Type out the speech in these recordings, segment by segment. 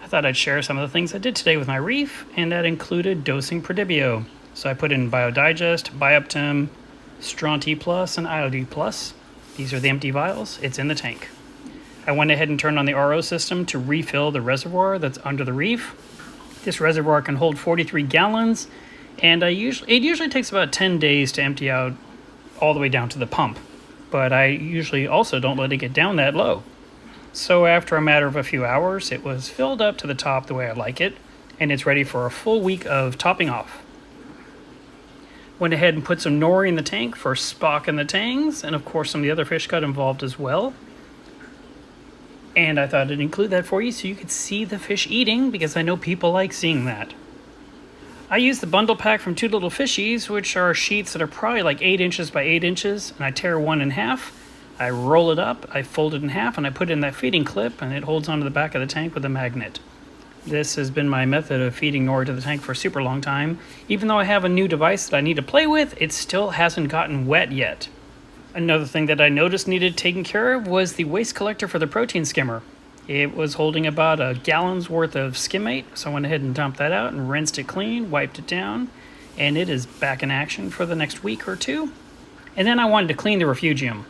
I thought I'd share some of the things I did today with my reef, and that included dosing Prodibio. So I put in Biodigest, Bioptim, Stronti Plus, and IOD Plus. These are the empty vials. It's in the tank. I went ahead and turned on the RO system to refill the reservoir that's under the reef. This reservoir can hold 43 gallons, and it usually takes about 10 days to empty out all the way down to the pump. But I usually also don't let it get down that low. So after a matter of a few hours, it was filled up to the top the way I like it, and it's ready for a full week of topping off. Went ahead and put some nori in the tank for Spock and the Tangs, and of course some of the other fish got involved as well. And I thought I'd include that for you so you could see the fish eating, because I know people like seeing that. I used the bundle pack from Two Little Fishies, which are sheets that are probably like 8 inches by 8 inches, and I tear one in half. I roll it up, I fold it in half, and I put it in that feeding clip, and it holds onto the back of the tank with a magnet. This has been my method of feeding nori to the tank for a super long time. Even though I have a new device that I need to play with, it still hasn't gotten wet yet. Another thing that I noticed needed taken care of was the waste collector for the protein skimmer. It was holding about a gallon's worth of Skimmate, so I went ahead and dumped that out and rinsed it clean, wiped it down, and it is back in action for the next week or two. And then I wanted to clean the refugium.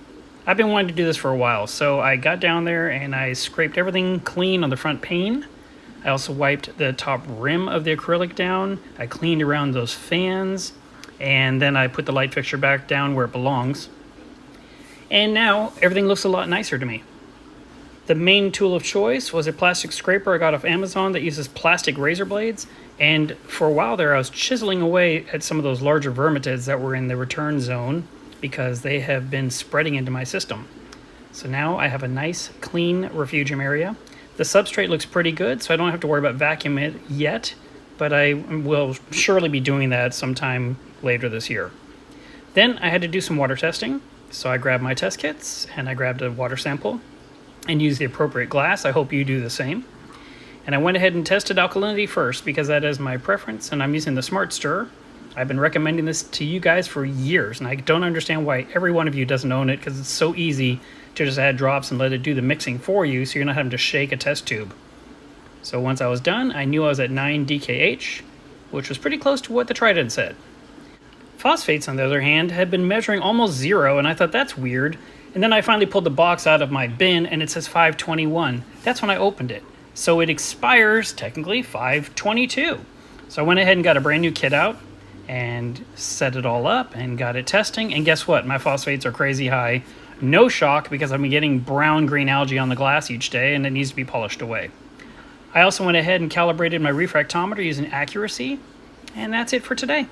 I've been wanting to do this for a while, so I got down there and I scraped everything clean on the front pane. I also wiped the top rim of the acrylic down. I cleaned around those fans, and then I put the light fixture back down where it belongs. And now everything looks a lot nicer to me. The main tool of choice was a plastic scraper I got off Amazon that uses plastic razor blades, and for a while there I was chiseling away at some of those larger vermitids that were in the return zone, because they have been spreading into my system. So now I have a nice clean refugium area. The substrate looks pretty good, so I don't have to worry about vacuuming it yet, but I will surely be doing that sometime later this year. Then I had to do some water testing, so I grabbed my test kits and I grabbed a water sample and used the appropriate glass. I hope you do the same. And I went ahead and tested alkalinity first, because that is my preference, and I'm using the Smart Stir. I've been recommending this to you guys for years, and I don't understand why every one of you doesn't own it, because it's so easy to just add drops and let it do the mixing for you, so you're not having to shake a test tube. So once I was done, I knew I was at 9 DKH, which was pretty close to what the Trident said. Phosphates, on the other hand, had been measuring almost 0, and I thought that's weird. And then I finally pulled the box out of my bin, and it says 521. That's when I opened it. So it expires, technically, 522. So I went ahead and got a brand new kit out and set it all up and got it testing, and guess what? My phosphates are crazy high. No shock, because I've been getting brown-green algae on the glass each day, and it needs to be polished away. I also went ahead and calibrated my refractometer using accuracy, and that's it for today.